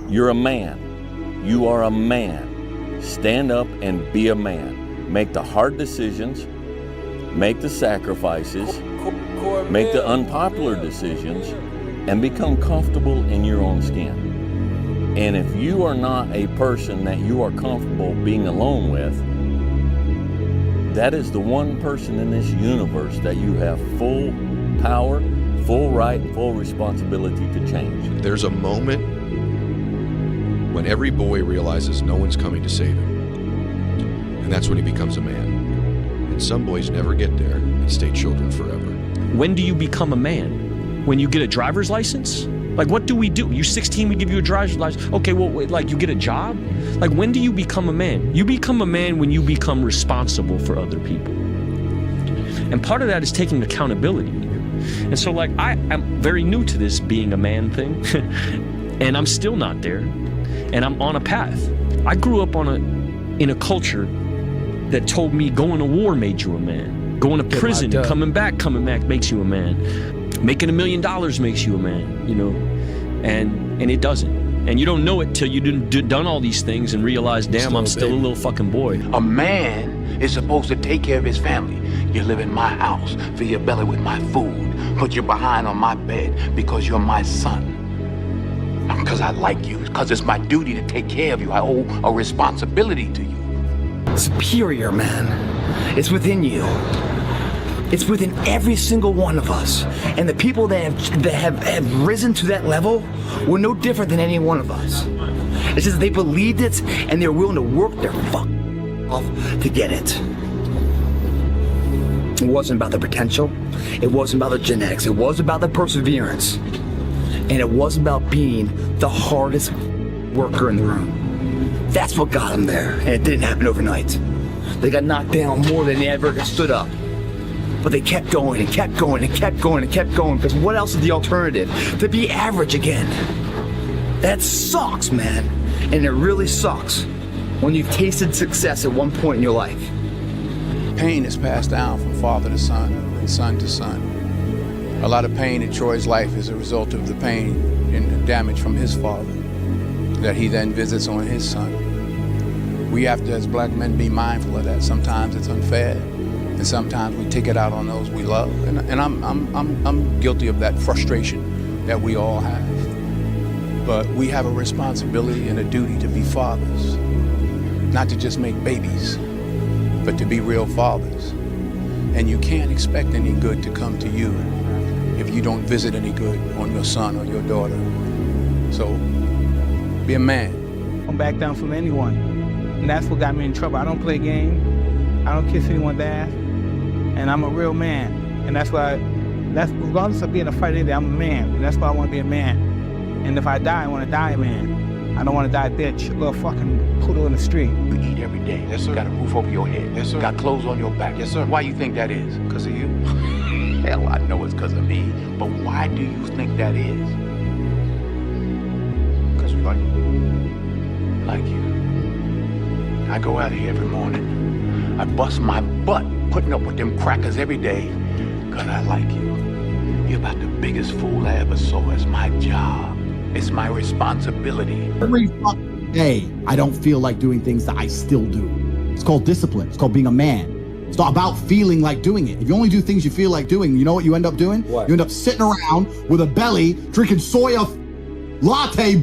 You're a man. You are a man. Stand up and be a man. Make the hard decisions. Make the sacrifices. Make the unpopular decisions. And become comfortable in your own skin. And if you are not a person that you are comfortable being alone with, that is the one person in this universe that you have full power, full right, and full responsibility to change. There's a moment when every boy realizes no one's coming to save him. And that's when he becomes a man. And some boys never get there and stay children forever. When do you become a man? When you get a driver's license? Like, what do we do? You're 16, we give you a driver's license. Okay, well, wait, like, you get a job? Like, when do you become a man? You become a man when you become responsible for other people. And part of that is taking accountability. And so, like, I'm very new to this being a man thing. And I'm still not there. And I'm on a path. I grew up in a culture that told me going to war made you a man. Going to prison, coming back makes you a man. Making $1 million makes you a man, you know, and it doesn't. And you don't know it till you've done all these things and realize, damn, I'm still a little fucking boy. A man is supposed to take care of his family. You live in my house, fill your belly with my food, put your behind on my bed because you're my son. Not because I like you, because it's my duty to take care of you. I owe a responsibility to you. Superior, man. It's within you. It's within every single one of us. And the people that have risen to that level were no different than any one of us. It's just that they believed it and they're willing to work their fuck off to get it. It wasn't about the potential. It wasn't about the genetics. It was about the perseverance. And it was about being the hardest worker in the room. That's what got them there. And it didn't happen overnight. They got knocked down more than they ever stood up. But they kept going and kept going and kept going and kept going, because what else is the alternative? To be average again. That sucks, man. And it really sucks when you've tasted success at one point in your life. Pain is passed down from father to son and son to son. A lot of pain in Troy's life is a result of the pain and the damage from his father that he then visits on his son. We have to, as black men, be mindful of that. Sometimes it's unfair. And sometimes we take it out on those we love, and I'm guilty of that frustration that we all have. But we have a responsibility and a duty to be fathers, not to just make babies, but to be real fathers. And you can't expect any good to come to you if you don't visit any good on your son or your daughter. So be a man. Don't back down from anyone, and that's what got me in trouble. I don't play games. I don't kiss anyone's ass. And I'm a real man, and that's regardless of being a fighter, I'm a man, and that's why I want to be a man. And if I die, I want to die a man. I don't want to die a bitch, a little fucking poodle in the street. You eat every day. Yes, sir. You got a roof over your head. Yes, sir. Got clothes on your back. Yes, sir. Why you think that is? Because of you? Hell, I know it's because of me. But why do you think that is? Because we like you. Like you. I go out here every morning. I bust my butt putting up with them crackers every day because I like you. You're about the biggest fool I ever saw. It's my job. It's my responsibility. Every fucking day, I don't feel like doing things that I still do. It's called discipline. It's called being a man. It's not about feeling like doing it. If you only do things you feel like doing, you know what you end up doing? What? You end up sitting around with a belly, drinking soya latte.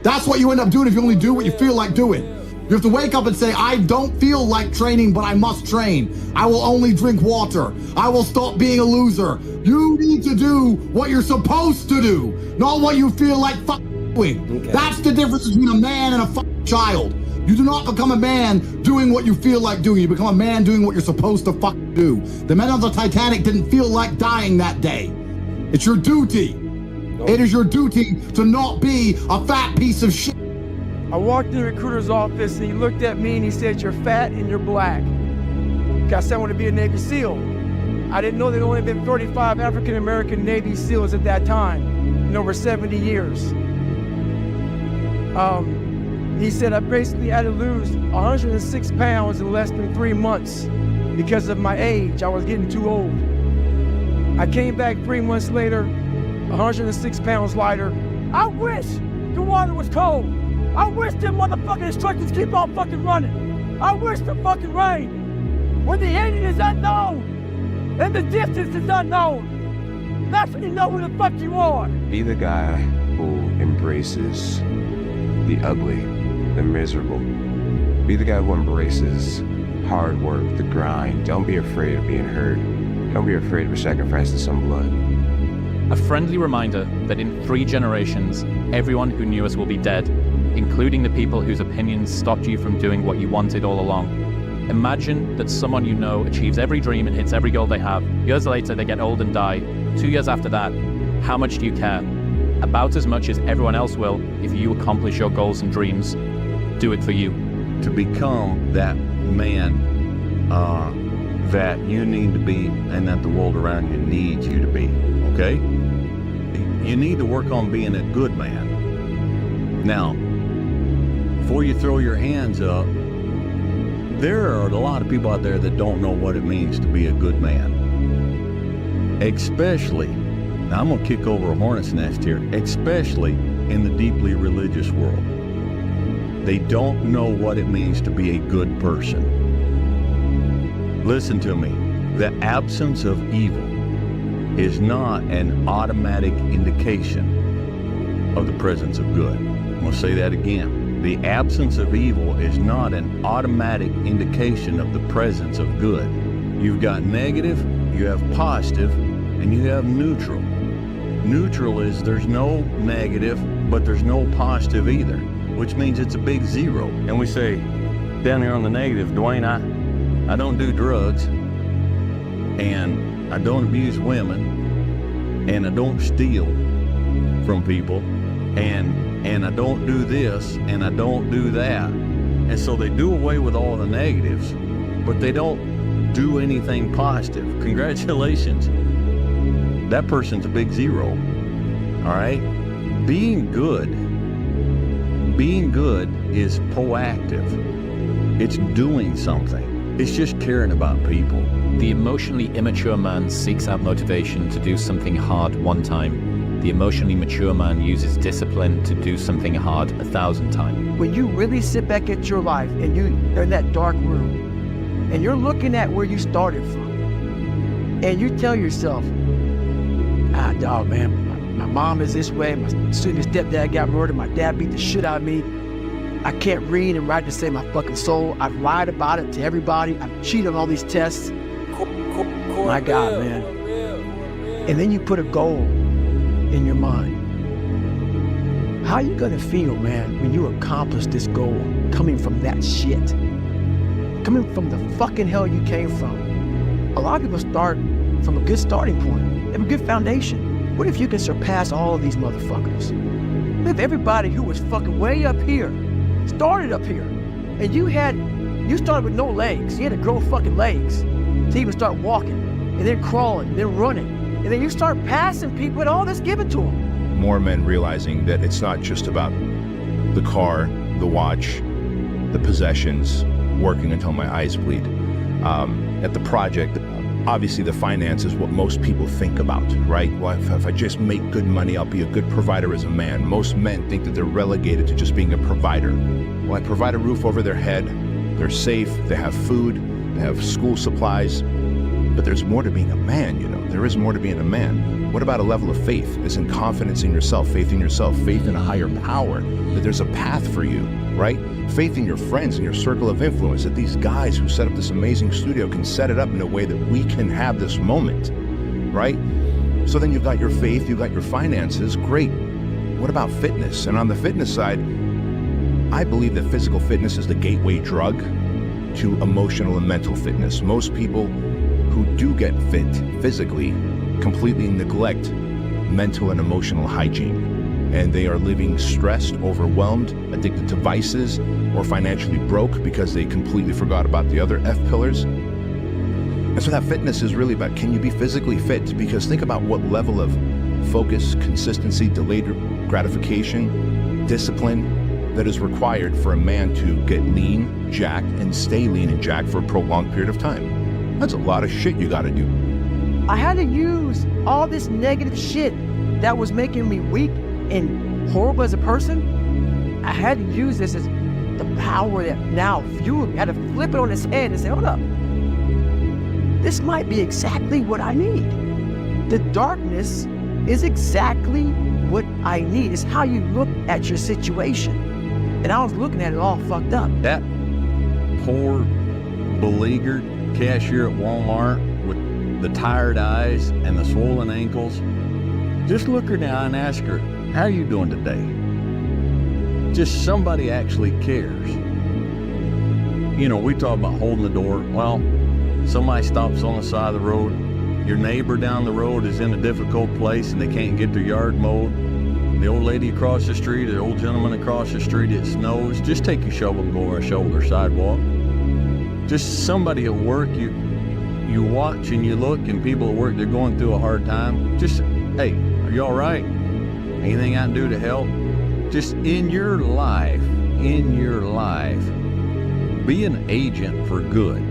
That's what you end up doing if you only do what you feel like doing. You have to wake up and say, I don't feel like training, but I must train. I will only drink water. I will stop being a loser. You need to do what you're supposed to do, not what you feel like doing. Okay. That's the difference between a man and a child. You do not become a man doing what you feel like doing. You become a man doing what you're supposed to do. The men on the Titanic didn't feel like dying that day. It's your duty. It is your duty to not be a fat piece of shit. I walked in the recruiter's office and he looked at me and he said, you're fat and you're black. I said I want to be a Navy SEAL. I didn't know there had only been 35 African-American Navy SEALs at that time in over 70 years. He said I basically had to lose 106 pounds in less than 3 months because of my age. I was getting too old. I came back 3 months later, 106 pounds lighter. I wish the water was cold. I wish them motherfucking instructors keep on fucking running. I wish the fucking rain. When the ending is unknown and the distance is unknown, that's when you know who the fuck you are. Be the guy who embraces the ugly, the miserable. Be the guy who embraces hard work, the grind. Don't be afraid of being hurt. Don't be afraid of sacrificing some blood. A friendly reminder that in 3 generations, everyone who knew us will be dead, including the people whose opinions stopped you from doing what you wanted all along. Imagine that someone you know achieves every dream and hits every goal they have. Years later, they get old and die. 2 years after that, how much do you care? About as much as everyone else will if you accomplish your goals and dreams. Do it for you. To become that man that you need to be and that the world around you needs you to be, okay? You need to work on being a good man. Now, before you throw your hands up, there are a lot of people out there that don't know what it means to be a good man. Especially, now I'm gonna kick over a hornet's nest here, especially in the deeply religious world. They don't know what it means to be a good person. Listen to me, the absence of evil is not an automatic indication of the presence of good. I'm gonna say that again. The absence of evil is not an automatic indication of the presence of good. You've got negative, you have positive, and you have neutral. Neutral is there's no negative, but there's no positive either, which means it's a big zero. And we say, down here on the negative, Dwayne, I don't do drugs, and I don't abuse women, and I don't steal from people, and I don't do this, and I don't do that. And so they do away with all the negatives, but they don't do anything positive. Congratulations. That person's a big zero, all right? Being good is proactive. It's doing something. It's just caring about people. The emotionally immature man seeks out motivation to do something hard one time. The emotionally mature man uses discipline to do something hard 1,000 times. When you really sit back at your life and you're in that dark room and you're looking at where you started from and you tell yourself, dog, man, my mom is this way, my stepdad got murdered, my dad beat the shit out of me, I can't read and write to save my fucking soul, I've lied about it to everybody, I've cheated on all these tests. My God, man. And then you put a goal in your mind. How are you gonna feel, man, when you accomplish this goal coming from that shit? Coming from the fucking hell you came from. A lot of people start from a good starting point. They have a good foundation. What if you can surpass all of these motherfuckers? What if everybody who was fucking way up here started up here, and you started with no legs. You had to grow fucking legs to even start walking, and then crawling, and then running, and then you start passing people and all this given to them. More men realizing that it's not just about the car, the watch, the possessions, working until my eyes bleed. At the project, obviously the finance is what most people think about, right? Well, if I just make good money, I'll be a good provider as a man. Most men think that they're relegated to just being a provider. Well, I provide a roof over their head, they're safe, they have food, they have school supplies, but there's more to being a man, you know? There is more to being a man. What about a level of faith, as in confidence in yourself, faith in a higher power, that there's a path for you, right? Faith in your friends and your circle of influence, that these guys who set up this amazing studio can set it up in a way that we can have this moment, right? So then you've got your faith, you've got your finances, great. What about fitness? And on the fitness side, I believe that physical fitness is the gateway drug to emotional and mental fitness. Most people who do get fit physically completely neglect mental and emotional hygiene. And they are living stressed, overwhelmed, addicted to vices, or financially broke because they completely forgot about the other F pillars. And so that fitness is really about, can you be physically fit? Because think about what level of focus, consistency, delayed gratification, discipline that is required for a man to get lean, jacked, and stay lean and jacked for a prolonged period of time. That's a lot of shit you gotta do. I had to use all this negative shit that was making me weak and horrible as a person, I had to use this as the power that now fueled me. I had to flip it on its head and say, hold up, this might be exactly what I need. The darkness is exactly what I need. It's how you look at your situation. And I was looking at it all fucked up. That poor, beleaguered cashier at Walmart with the tired eyes and the swollen ankles, just look her in the eye and ask her, how are you doing today? Just somebody actually cares. You know, we talk about holding the door. Well, somebody stops on the side of the road. Your neighbor down the road is in a difficult place and they can't get their yard mowed. The old lady across the street, the old gentleman across the street, it snows. Just take your shovel and go over a shoulder sidewalk. Just somebody at work, you watch and you look, and people at work, they're going through a hard time. Just, hey, are you all right? Anything I can do to help? Just in your life, be an agent for good.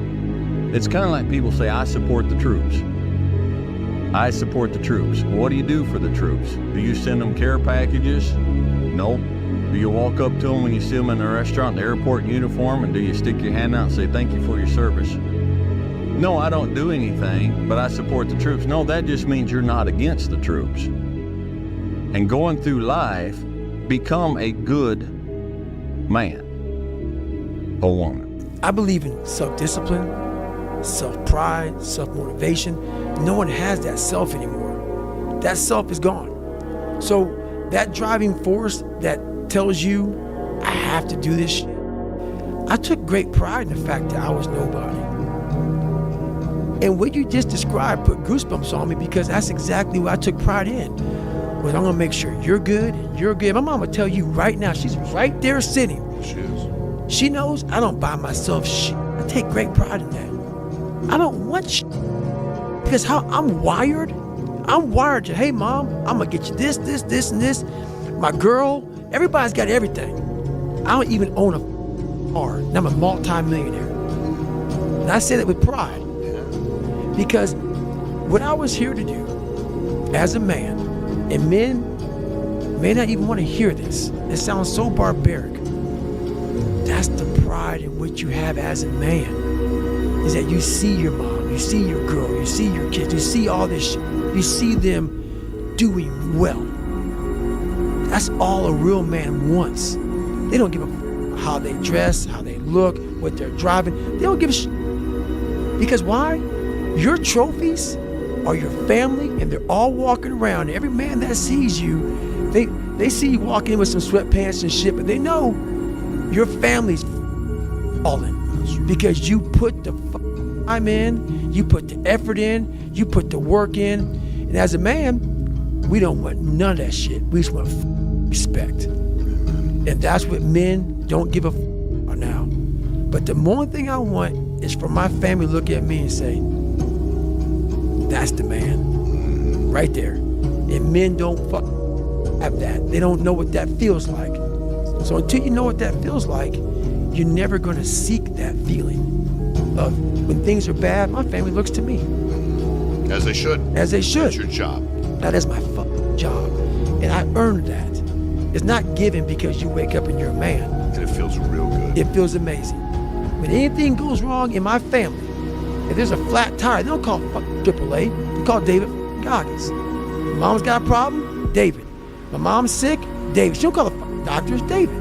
It's kind of like people say, I support the troops. I support the troops. What do you do for the troops? Do you send them care packages? No. Do you walk up to them when you see them in the restaurant, the airport in uniform, and do you stick your hand out and say, thank you for your service? No, I don't do anything, but I support the troops. No, that just means you're not against the troops. And going through life, become a good man or woman. I believe in self-discipline, self-pride, self-motivation. No one has that self anymore. That self is gone. So that driving force that tells you, I have to do this shit, I took great pride in the fact that I was nobody. And what you just described put goosebumps on me, because that's exactly what I took pride in. Was I'm gonna make sure you're good and you're good. My mom would tell you right now, she's right there sitting. She is. She knows I don't buy myself shit. I take great pride in that. I don't want shit. Because how I'm wired to, hey mom, I'm gonna get you this, this, this, and this. My girl, everybody's got everything. I don't even own a car, and I'm a multi-millionaire. And I say that with pride. Because what I was here to do as a man, and men may not even want to hear this, it sounds so barbaric. That's the pride in which you have as a man, is that you see your mom, you see your girl, you see your kids, you see all this shit. You see them doing well. That's all a real man wants. They don't give a how they dress, how they look, what they're driving. They don't give a shit. Because why? Your trophies are your family, and they're all walking around. Every man that sees you, they see you walk in with some sweatpants and shit, but they know your family's falling because you put the time in, you put the effort in, you put the work in. And as a man, we don't want none of that shit. We just want respect. And that's what men don't give a now. But the more thing I want is for my family to look at me and say, that's the man, right there. And men don't have that. They don't know what that feels like. So until you know what that feels like, you're never gonna seek that feeling of when things are bad, my family looks to me. As they should. As they should. That's your job. That is my fucking job. And I earned that. It's not given because you wake up and you're a man. And it feels real good. It feels amazing. When anything goes wrong in my family, if there's a flat tire, they don't call fucking AAA. They call David Goggins. My mom's got a problem, David. My mom's sick, David. She don't call the fucking doctors, David.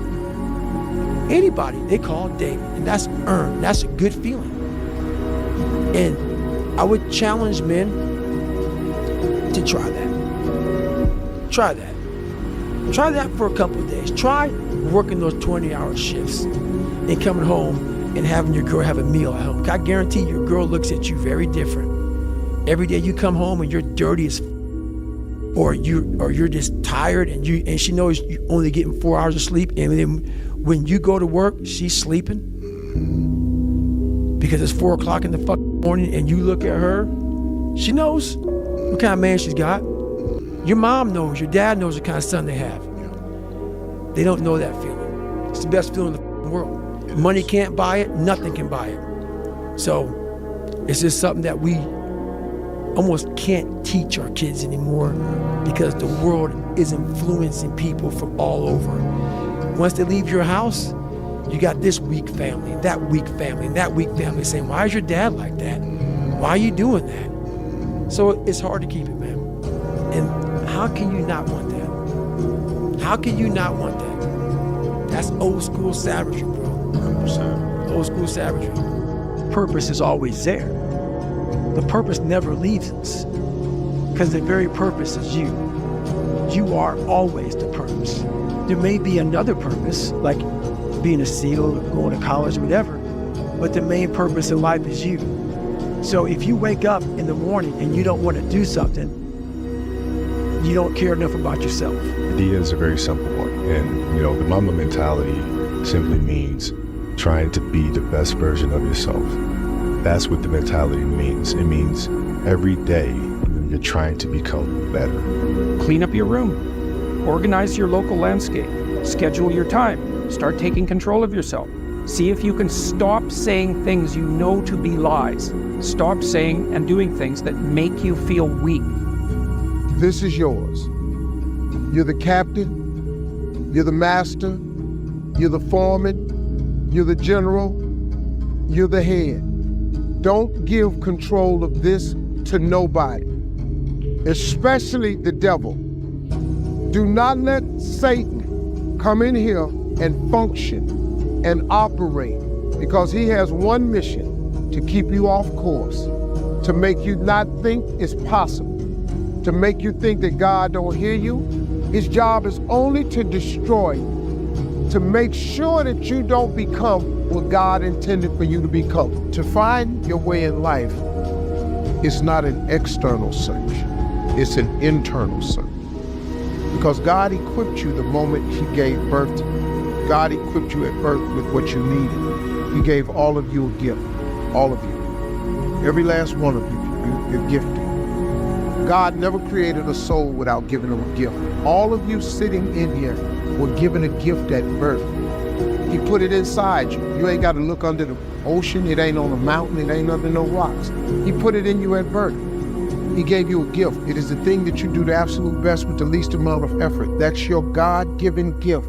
Anybody, they call David. And that's earned. That's a good feeling. And I would challenge men to try that. Try that. Try that for a couple of days. Try working those 20-hour shifts and coming home and having your girl have a meal at home. I guarantee your girl looks at you very different. Every day you come home and you're dirty as or you're just tired and she knows you're only getting 4 hours of sleep, and then when you go to work, she's sleeping because it's 4 o'clock in the fucking morning, and you look at her, she knows what kind of man she's got. Your mom knows, your dad knows what kind of son they have. They don't know that feeling. It's the best feeling in the world. Money can't buy it, nothing can buy it. So it's just something that we almost can't teach our kids anymore because the world is influencing people from all over. Once they leave your house, you got this weak family, that weak family, and that weak family saying, why is your dad like that? Why are you doing that? So it's hard to keep it, man. And how can you not want that? How can you not want that? That's old school savagery, bro. 100%. Old school savagery. Purpose is always there. The purpose never leaves us because the very purpose is you. You are always the purpose. There may be another purpose, like being a SEAL, or going to college, or whatever, but the main purpose in life is you. So if you wake up in the morning and you don't want to do something, you don't care enough about yourself. The idea is a very simple one. And, you know, the Mamba mentality simply means trying to be the best version of yourself. That's what the mentality means. It means every day you're trying to become better. Clean up your room. Organize your local landscape. Schedule your time. Start taking control of yourself. See if you can stop saying things you know to be lies. Stop saying and doing things that make you feel weak. This is yours. You're the captain. You're the master. You're the foreman. You're the general. You're the head. Don't give control of this to nobody, especially the devil. Do not let Satan come in here and function and operate, because he has one mission: to keep you off course, to make you not think it's possible, to make you think that God don't hear you. His job is only to destroy you, to make sure that you don't become what God intended for you to become. To find your way in life is not an external search, it's an internal search. Because God equipped you the moment he gave birth to you. God equipped you at birth with what you needed. He gave all of you a gift, all of you. Every last one of you, you're gifted. God never created a soul without giving them a gift. All of you sitting in here were given a gift at birth. He put it inside you. You ain't got to look under the ocean. It ain't on a mountain. It ain't under no rocks. He put it in you at birth. He gave you a gift. It is the thing that you do the absolute best with the least amount of effort. That's your God-given gift.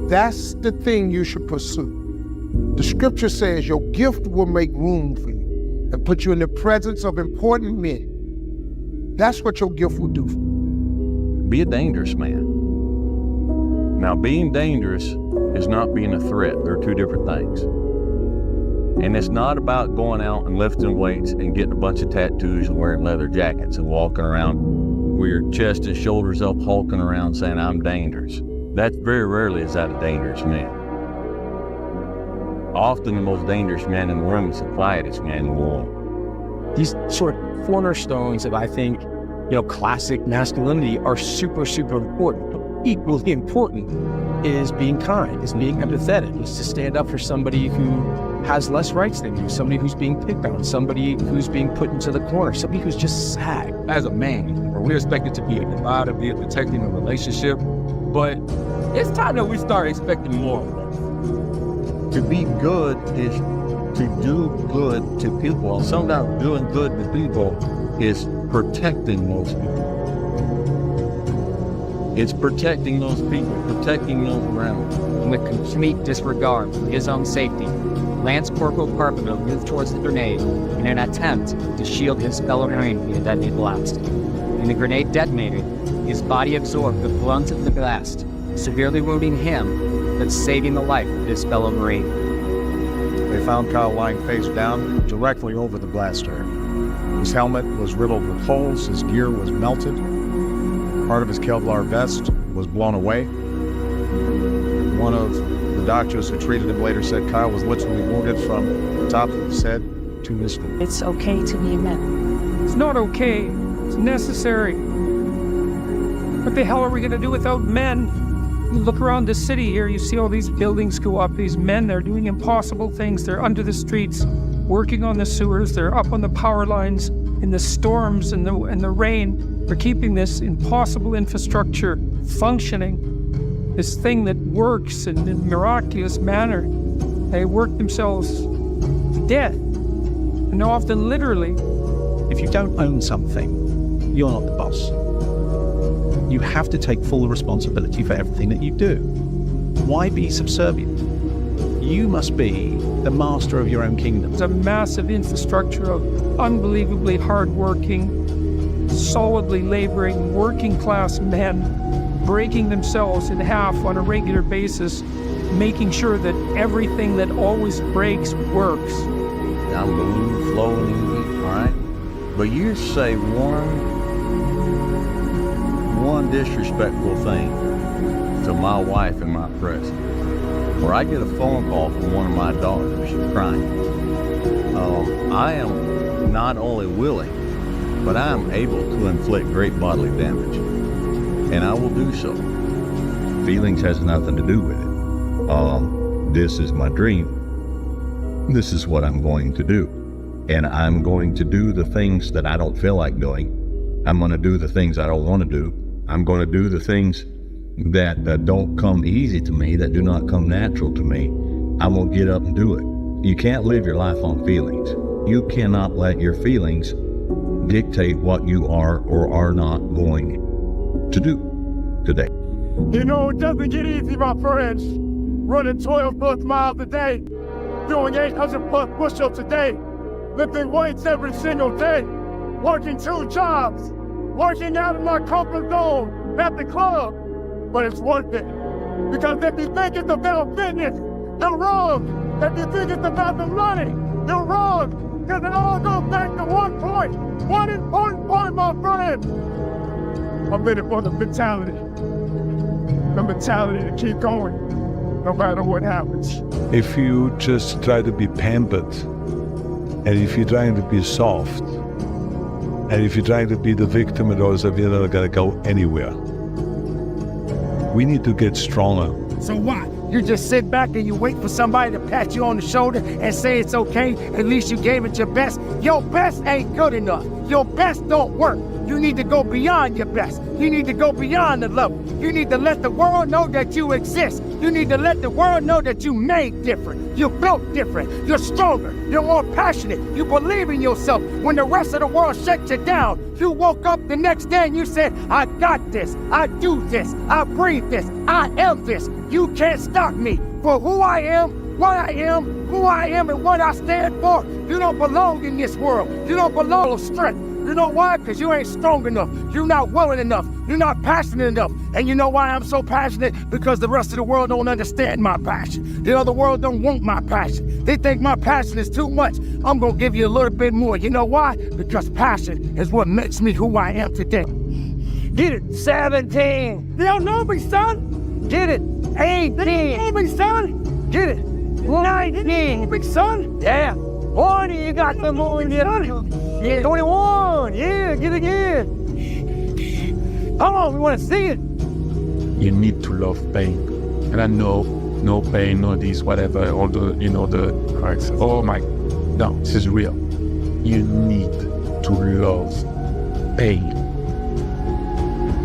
That's the thing you should pursue. The scripture says your gift will make room for you and put you in the presence of important men. That's what your gift will do. Be a dangerous man. Now, being dangerous is not being a threat. They're two different things. And it's not about going out and lifting weights and getting a bunch of tattoos and wearing leather jackets and walking around with your chest and shoulders up, hulking around saying, I'm dangerous. That very rarely is that a dangerous man. Often the most dangerous man in the room is the quietest man in the world. These sort of cornerstones of, I think, classic masculinity are super, super important. Equally important is being kind, is being empathetic, is to stand up for somebody who has less rights than you, somebody who's being picked on, somebody who's being put into the corner, somebody who's just sad. As a man, we're expected to be a provider, be protecting a relationship, but it's time that we start expecting more. To be good is to do good to people. Sometimes doing good to people is protecting those people. It's protecting those people, protecting those around them. With complete disregard for his own safety, Lance Corporal Carpenter moved towards the grenade in an attempt to shield his fellow Marine from the detonate blast. When the grenade detonated, his body absorbed the brunt of the blast, severely wounding him, but saving the life of his fellow Marine. They found Kyle lying face down directly over the blast area. His helmet was riddled with holes, his gear was melted, part of his Kevlar vest was blown away. One of the doctors who treated him later said Kyle was literally wounded from the top of his head to his feet. It's okay to be a man. It's not okay. It's necessary. What the hell are we going to do without men? You look around the city here, you see all these buildings go up. These men, they're doing impossible things. They're under the streets, working on the sewers. They're up on the power lines in the storms and the rain. They're keeping this impossible infrastructure functioning, this thing that works in a miraculous manner. They work themselves to death, and often literally, If you don't own something, you're not the boss. You have to take full responsibility for everything that you do. Why be subservient? You must be the master of your own kingdom. There's a massive infrastructure of unbelievably hardworking, solidly laboring, working class men breaking themselves in half on a regular basis, making sure that everything that always breaks works. I'm moving, flowing easy, all right? But you say one disrespectful thing to my wife in my presence, or I get a phone call from one of my daughters crying. I am not only willing, but I am able to inflict great bodily damage, and I will do so. Feelings has nothing to do with it. This is my dream. This is what I'm going to do. And I'm going to do the things that I don't feel like doing. I'm going to do the things I don't want to do. I'm going to do the things that don't come easy to me, that do not come natural to me. I'm going to get up and do it. You can't live your life on feelings. You cannot let your feelings dictate what you are or are not going to do today. You know, it doesn't get easy, my friends. Running 12 plus miles a day, doing 800 plus push-ups a day, lifting weights every single day, working 2 jobs, working out of my comfort zone at the club. But it's worth it. Because if you think it's about fitness, you're wrong. If you think it's about the money, you're wrong. Because it all goes back to one point. One important point, my friend. I'm in it for the mentality. The mentality to keep going, no matter what happens. If you just try to be pampered, and if you're trying to be soft, and if you're trying to be the victim, and also you're not gonna go anywhere. We need to get stronger. So what? You just sit back and you wait for somebody to pat you on the shoulder and say it's okay, at least you gave it your best. Your best ain't good enough. Your best don't work. You need to go beyond your best. You need to go beyond the level. You need to let the world know that you exist. You need to let the world know that you made different. You're built different. You're stronger. You're more passionate. You believe in yourself. When the rest of the world shut you down, you woke up the next day and you said, I got this. I do this. I breathe this. I am this. You can't stop me for who I am, what I am, who I am, and what I stand for. You don't belong in this world. You don't belong with strength. You know why? Because you ain't strong enough. You're not willing enough. You're not passionate enough. And you know why I'm so passionate? Because the rest of the world don't understand my passion. The other world don't want my passion. They think my passion is too much. I'm going to give you a little bit more. You know why? Because passion is what makes me who I am today. Get it. 17. They don't know me, son. Get it. 18. They don't know me, son. Get it. 19. Big son. Yeah. 20. You got some more in there. Yeah, 21, yeah, get it again. Come on, we want to see it. You need to love pain. And I know, no pain, no this, whatever, all the, oh my, no, this is real. You need to love pain.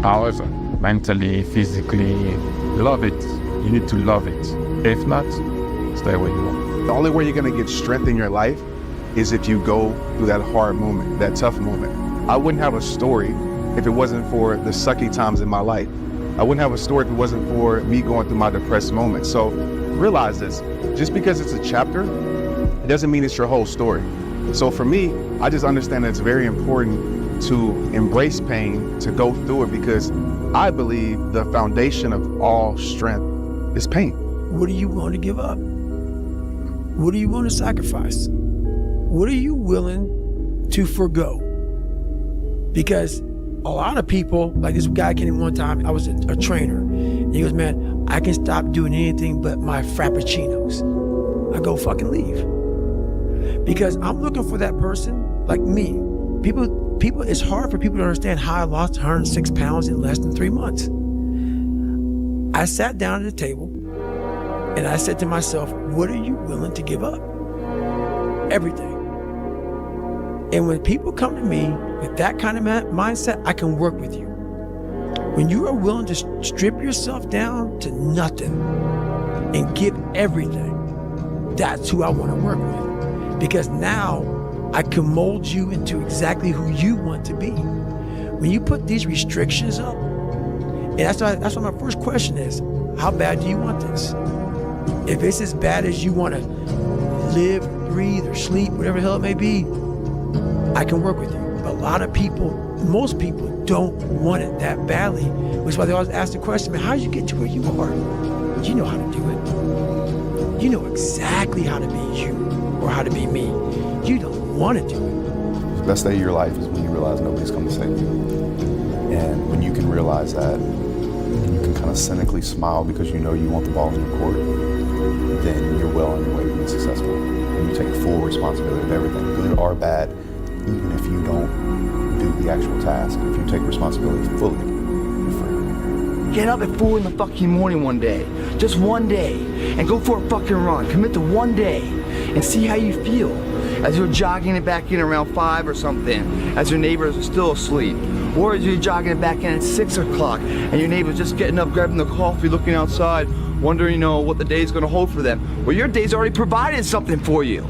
However, mentally, physically, love it. You need to love it. If not, stay where you are. The only way you're going to get strength in your life is if you go through that hard moment, that tough moment. I wouldn't have a story if it wasn't for the sucky times in my life. I wouldn't have a story if it wasn't for me going through my depressed moments. So realize this, just because it's a chapter, it doesn't mean it's your whole story. So for me, I just understand that it's very important to embrace pain, to go through it, because I believe the foundation of all strength is pain. What do you want to give up? What do you want to sacrifice? What are you willing to forgo? Because a lot of people, like this guy came in one time, I was a trainer, and he goes, man, I can stop doing anything but my frappuccinos. I go, fucking leave. Because I'm looking for that person like me. People, it's hard for people to understand how I lost 106 pounds in less than 3 months. I sat down at the table and I said to myself, what are you willing to give up? Everything. And when people come to me with that kind of mindset, I can work with you. When you are willing to strip yourself down to nothing and give everything, that's who I want to work with. Because now I can mold you into exactly who you want to be. When you put these restrictions up, and that's what my first question is, how bad do you want this? If it's as bad as you want to live, breathe, or sleep, whatever the hell it may be, I can work with you. But a lot of people, most people don't want it that badly, which is why they always ask the question, man, how did you get to where you are? You know how to do it. You know exactly how to be you or how to be me. You don't want to do it. The best day of your life is when you realize nobody's coming to save you. And when you can realize that, and you can kind of cynically smile because you know you want the ball in your court, then you're well on your way to being successful. And you take full responsibility of everything, good or bad, even if you don't do the actual task. If you take responsibility fully, you're free. Get up at 4 in the fucking morning one day, just one day, and go for a fucking run. Commit to one day and see how you feel as you're jogging it back in around 5 or something, as your neighbors are still asleep. Or as you're jogging it back in at 6 o'clock and your neighbor's just getting up, grabbing the coffee, looking outside, wondering, you know, what the day's gonna hold for them. Well, your day's already provided something for you.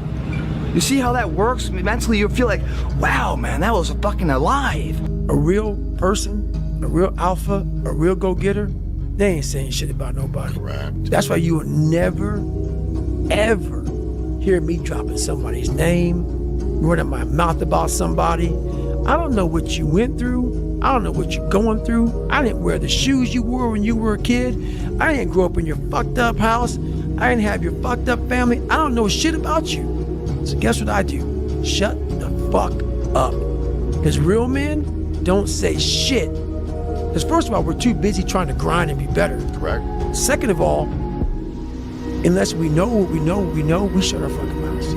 You see how that works? Mentally, you feel like, wow, man, that was fucking alive. A real person, a real alpha, a real go-getter, they ain't saying shit about nobody. Correct. That's why you will never, ever hear me dropping somebody's name, running my mouth about somebody. I don't know what you went through. I don't know what you're going through. I didn't wear the shoes you wore when you were a kid. I didn't grow up in your fucked up house. I didn't have your fucked up family. I don't know shit about you. So guess what I do? Shut the fuck up. Because real men don't say shit. Because first of all, we're too busy trying to grind and be better. Correct. Second of all, unless we know what we know, we shut our fucking mouths.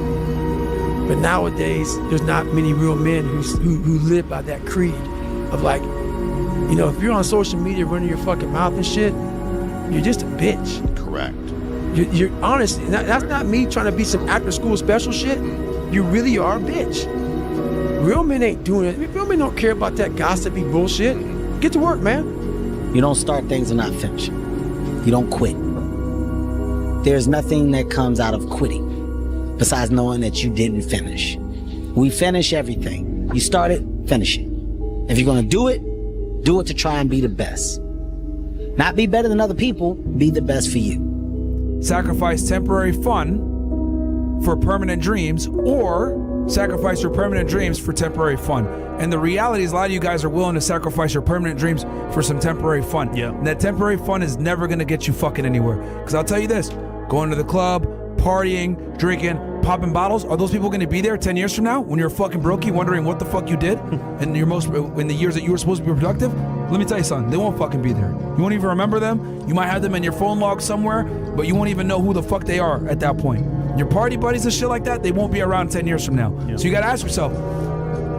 But nowadays, there's not many real men who live by that creed of like, you know, if you're on social media running your fucking mouth and shit, you're just a bitch. Correct. You're honestly, that's not me trying to be some after school special shit. You really are a bitch. Real men ain't doing it. Real men don't care about that gossipy bullshit. Get to work, man. You don't start things and not finish it. You don't quit. There's nothing that comes out of quitting besides knowing that you didn't finish. We finish everything. You start it, finish it. If you're gonna do it to try and be the best. Not be better than other people, be the best for you. Sacrifice temporary fun for permanent dreams, or sacrifice your permanent dreams for temporary fun. And the reality is a lot of you guys are willing to sacrifice your permanent dreams for some temporary fun. Yeah. And that temporary fun is never gonna get you fucking anywhere. Because I'll tell you this, going to the club, partying, drinking, popping bottles, are those people going to be there 10 years from now when you're a fucking brokey wondering what the fuck you did in the years that you were supposed to be productive? Let me tell you something, they won't fucking be there. You won't even remember them. You might have them in your phone log somewhere, but you won't even know who the fuck they are at that point. Your party buddies and shit like that, they won't be around 10 years from now. Yeah. So you got to ask yourself,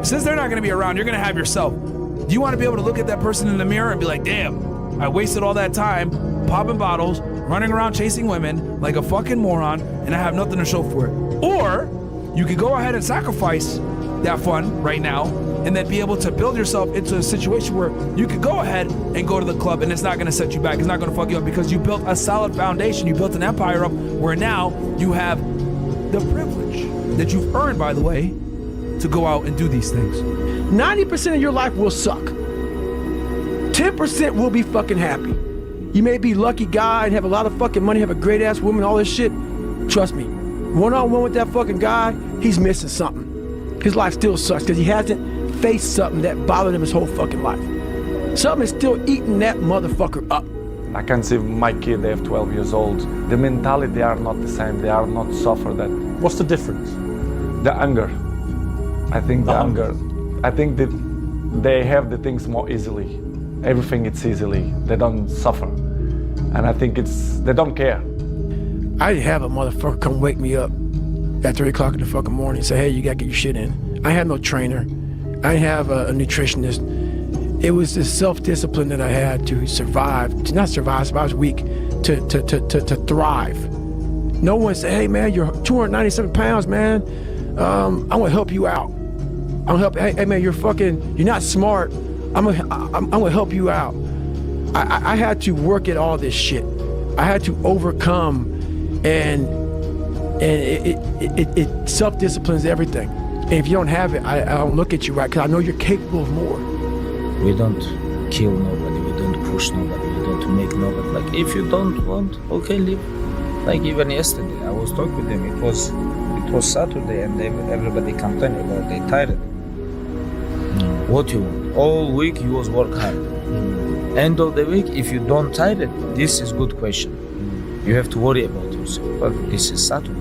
since they're not going to be around, you're going to have yourself. Do you want to be able to look at that person in the mirror and be like, damn, I wasted all that time popping bottles, running around chasing women like a fucking moron, and I have nothing to show for it? Or you could go ahead and sacrifice that fun right now and then be able to build yourself into a situation where you could go ahead and go to the club and it's not going to set you back. It's not going to fuck you up because you built a solid foundation. You built an empire up where now you have the privilege that you've earned, by the way, to go out and do these things. 90% of your life will suck. 10% will be fucking happy. You may be a lucky guy and have a lot of fucking money, have a great ass woman, all this shit. Trust me, one-on-one with that fucking guy, he's missing something. His life still sucks because he hasn't faced something that bothered him his whole fucking life. Something is still eating that motherfucker up. I can see my kid, they have 12 years old. The mentality, they are not the same. They are not suffer that. What's the difference? The anger. I think the anger. I think that they have the things more easily. Everything it's easily. They don't suffer. And I think they don't care. I didn't have a motherfucker come wake me up at 3 o'clock in the fucking morning and say, hey, you gotta get your shit in. I had no trainer. I didn't have a nutritionist. It was the self-discipline that I had to survive, to not survive, so I was weak, to thrive. No one said, hey man, you're 297 pounds, man. I'm gonna help you out. I'm gonna help, hey man, you're not smart. I'm gonna help you out. I had to work at all this shit. I had to overcome, and it self-discipline is everything. And if you don't have it, I don't look at you right, because I know you're capable of more. We don't kill nobody, we don't push nobody, we don't make nobody. Like, if you don't want, okay, leave. Like, even yesterday, I was talking with them. It was Saturday, and everybody complained about they tired. What you want? All week you was work hard. End of the week, if you don't tired, this is good question. You have to worry about yourself. But this is Saturday.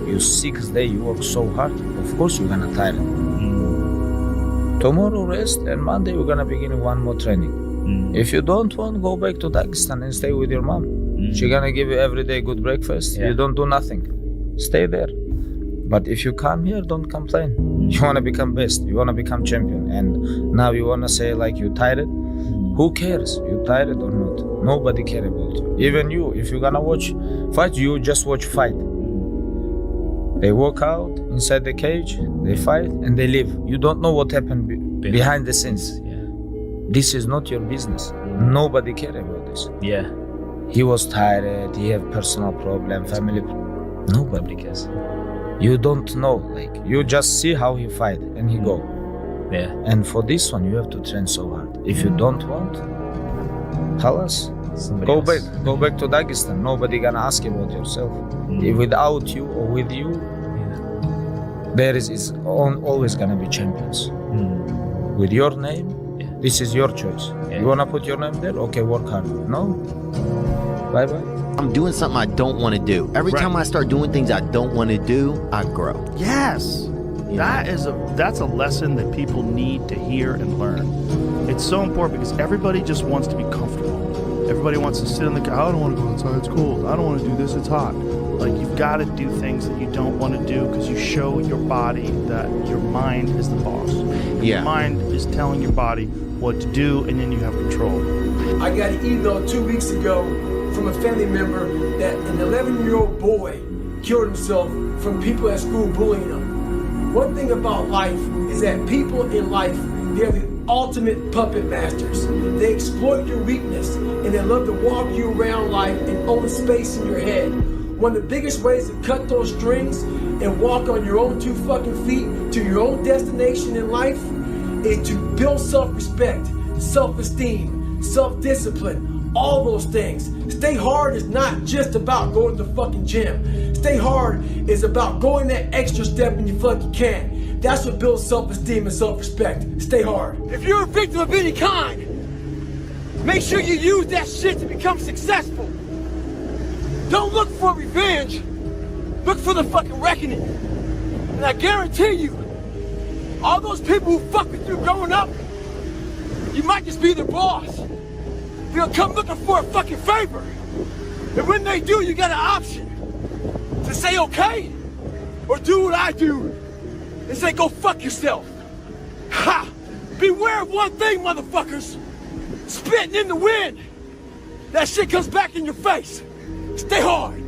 You 6 days, you work so hard. Of course you're gonna tired. Tomorrow rest, and Monday we're gonna begin one more training. If you don't want, go back to Dagestan and stay with your mom. She's gonna give you every day good breakfast. You don't do nothing. Stay there. But if you come here, don't complain. You wanna become best. You wanna become champion. And now you wanna say like you tired. Who cares? You tired or not? Nobody care about you. Even you, if you're gonna watch fight, you just watch fight. They walk out inside the cage, they fight, and they leave. You don't know what happened behind the scenes. This is not your business. Nobody care about this. He was tired, he have personal problem, family problem. Nobody cares. You don't know, like, you just see how he fight and he go. And for this one, you have to train so hard. If you don't want, halas, go back to Dagestan. Nobody gonna ask about yourself. If without you or with you, there is always gonna be champions. With your name, this is your choice. You wanna put your name there? Okay, work hard. No? Bye-bye. I'm doing something I don't want to do. Every time I start doing things I don't want to do, I grow. Yes. That's a lesson that people need to hear and learn. It's so important because everybody just wants to be comfortable. Everybody wants to sit in the car. I don't want to go outside, it's cold. I don't want to do this, it's hot. Like, you've got to do things that you don't want to do because you show your body that your mind is the boss. Your mind is telling your body what to do, and then you have control. I got an email 2 weeks ago from a family member that an 11-year-old boy killed himself from people at school bullying him. One thing about life is that people in life, they're the ultimate puppet masters. They exploit your weakness, and they love to walk you around life and own space in your head. One of the biggest ways to cut those strings and walk on your own 2 fucking feet to your own destination in life is to build self-respect, self-esteem, self-discipline, all those things. Stay hard is not just about going to the fucking gym. Stay hard is about going that extra step when you feel like you can. That's what builds self-esteem and self-respect. Stay hard. If you're a victim of any kind, make sure you use that shit to become successful. Don't look for revenge. Look for the fucking reckoning. And I guarantee you, all those people who fuck with you growing up, you might just be their boss. They'll come looking for a fucking favor. And when they do, you got an option to say okay, or do what I do and say go fuck yourself. Ha! Beware of one thing, motherfuckers. Spitting in the wind. That shit comes back in your face. Stay hard.